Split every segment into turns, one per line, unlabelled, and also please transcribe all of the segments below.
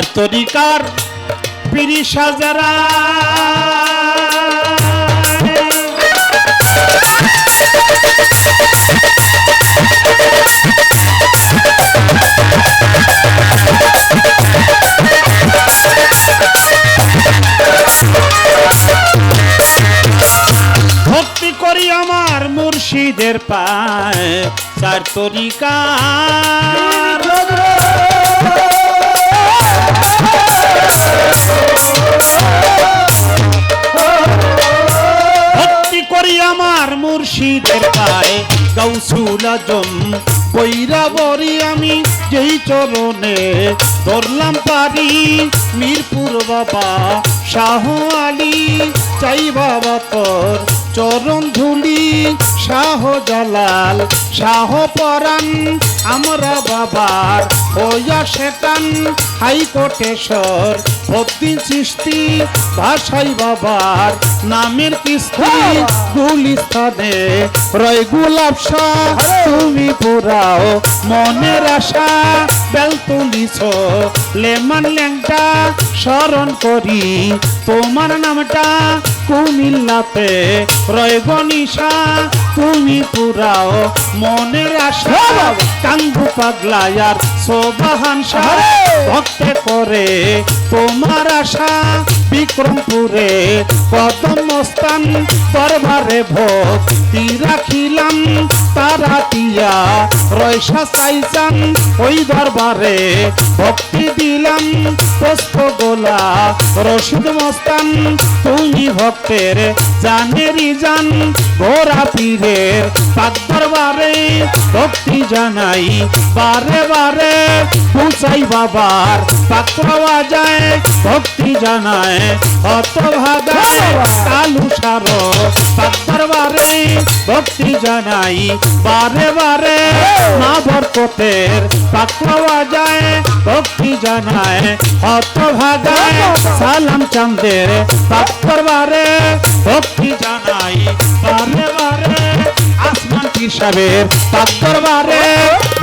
চার তরিকার পিরি সাজারা ভক্তি করি আমার মুর্শিদের পায় চার তরিকার ভক্তি করি আমার মুর্শিদের পায় গাউসুল আজম বৈরাবরী আমি যেই চরণে ধরলাম পারি মিরপুর বাবা শাহ আলী চাই বাবা তোর চরণ ধুলি শাহ জালাল শাহ পরাণ আমরা বাবার হইয়া শেতান হাইকোটেশ্বর ভক্তি সৃষ্টি ভাষাই বাবার নামের কিস্তি গুলিস্তানে রয় গোলাপ শাহ তুমি পুরাও মনের আশা বেল তুলিছ লেমান ল্যাংটা স্মরণ করি তোমার নামটা কুমিল্লাতে রয় গনিশা তুমি পুরাও মনের আশা কাঙ্গু পাগলায়ার সোবাহান শাহ ভক্তে করে তোমার আশা বিক্রমপুরে কদম মস্তান দরবারে ভক্তি রাখিলাম তারা তিয়া রয়সা চাইজান ওই দরবারে ভক্তি দিলাম পুষ্প গোলা রশিদ মস্তান তুমি ভক্তের জানেরি জান ঘোরা পীরের পাক দরবারে ভক্তি জানাই বারে বারে পৌঁছাই বাবার পাক পাওয়া যায় ভক্তি জানায় অত ভাগায় কালু সার পাক দরবারে ভক্তি জানাই বারে বারে মা বরকতের পাক পাওয়া যায় ভক্তি জানায় অত ভাগায় সালাম চাঁদের পাক দরবারে ভক্তি জানাই বারে বারে আসমান পীর সাহেবের পাক দরবারে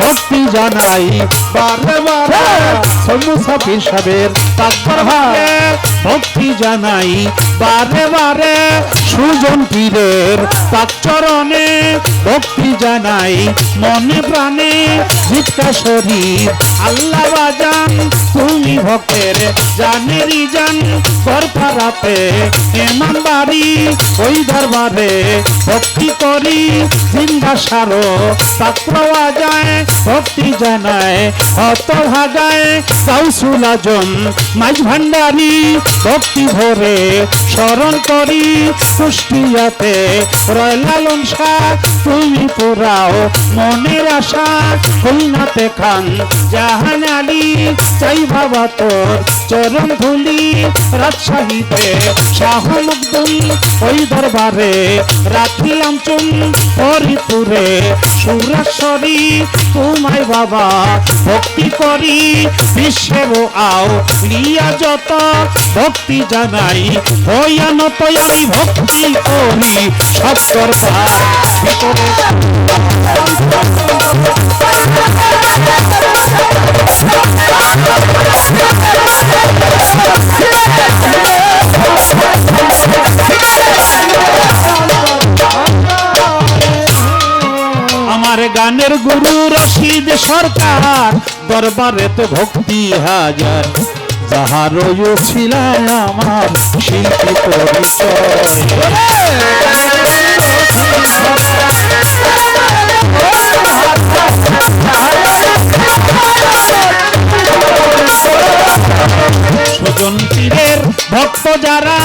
ভক্তি জানাই বারে বারে সমুসা পীর সাহেবের পাক দরবারে ভক্তি জানাই বারে বারে সুজন পীরের পাক চরণে ভক্তি জানাই মনে প্রাণে জিতকা শরীর আল্লাহ বাজান তুমি ভক্তের জানেরি জান করপাড়াতে এমন বাড়ি ওই দরবারে ভক্তি করি জিন্দা সারো পাক পাওয়া যায় ভক্তি জানায় অত ভাগায় গাউসুল আজম মাঝ ভান্ডারি ভক্তি ভরে স্মরণ করি কুষ্টিয়াতে রয় লালন শাহ তুমি পুরাও মনের আশা খুলনাতে খান জাহান আলী চাই বাবা তোর চরণ ধুলি রাজশাহীতে শাহ মকদুম ওই দরবারে রাখিলাম চুন হরিপুরে সুরেশ্বরী তোমায় বাবা ভক্তি করি বিশ্বের আও লিয়া যত ভক্তি জানাই হইয়া নত আমি ভক্তি করি সব করবার ভিতরে আমার গানের গুরু রশিদ সরকার দরবারে তো ভক্তি হাজার যাহারও ছিল আমার শিল্পী পরিচয় সুজন পীরের ভক্ত যারা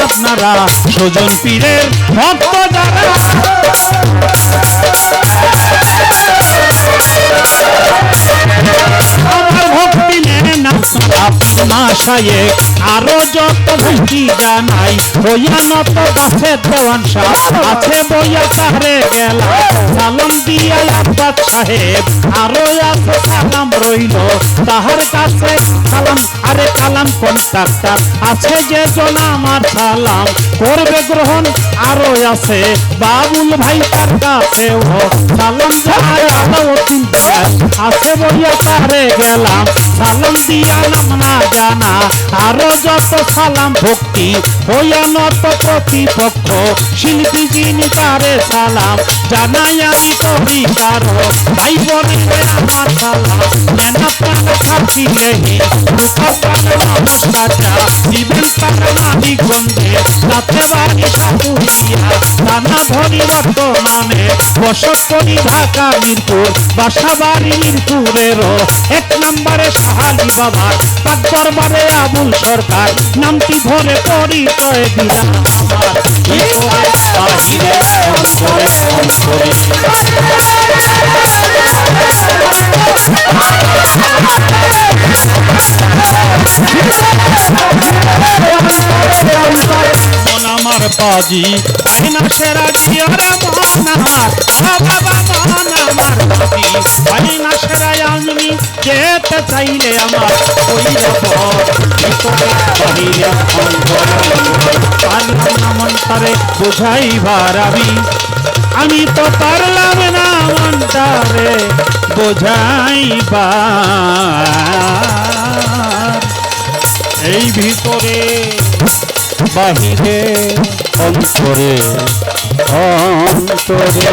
আপনারা সুজন পীরের ভক্ত যারা আমার ভক্তি নেন আপনারা মাশায়েক আরো যত ভক্তি জানাই হইয়া নত গাছে দেওয়ান সাহ আছে বইয়া তারে গেলা সালাম দিয়া আব্বাস সাহেব আরো আছে সালাম রইল তাহার কাছে সালাম আরে কালাম কন্ট্রাক্টর আছে যে জন আমার সালাম করবে গ্রহণ আরো আছে বাবুল ভাই তার কাছে সালাম জানাই আলাউদ্দিন আছে বইয়া তারে গেলাম সালাম দিয়া নাম না জানা আরো যত সালাম ভক্তি হইয়া নত প্রতিপক্ষ শিল্পী যিনি তারে সালাম জানাই আমি করি কারো ভাই বোনে আমার সালাম নেনা প্রাণে খাতি লেহি দুঃখা প্রাণে নমস্কারটা দিবেন প্রাণে মানিকগঞ্জে তাতে বাড়ি সাপুরিয়া নানা ধরি বর্তমানে বসত করি ঢাকা মিরপুর বাসা বাড়ি মিরপুরেরও এক নম্বরে সাহালি বাবার পাক দরবারে আবুল সরকার নামটি ধরে পরিচয় দিলাম আমার বাহিরে অন্তরে অন্তরে আমার পাজি আইনা সেরা জিয়ারে মন আমার বাবা মন আমার পাজি আইনা সেরা আমি যেতে চাইলে আমার ওই রকম ভিতরে বাহিরে অন্তরে পারলাম না মনটারে বুঝাইবার আমি তো পারলাম না মনটারে বুঝাইবার এই ভিতরে বাহিরে অন্তরে অন্তরে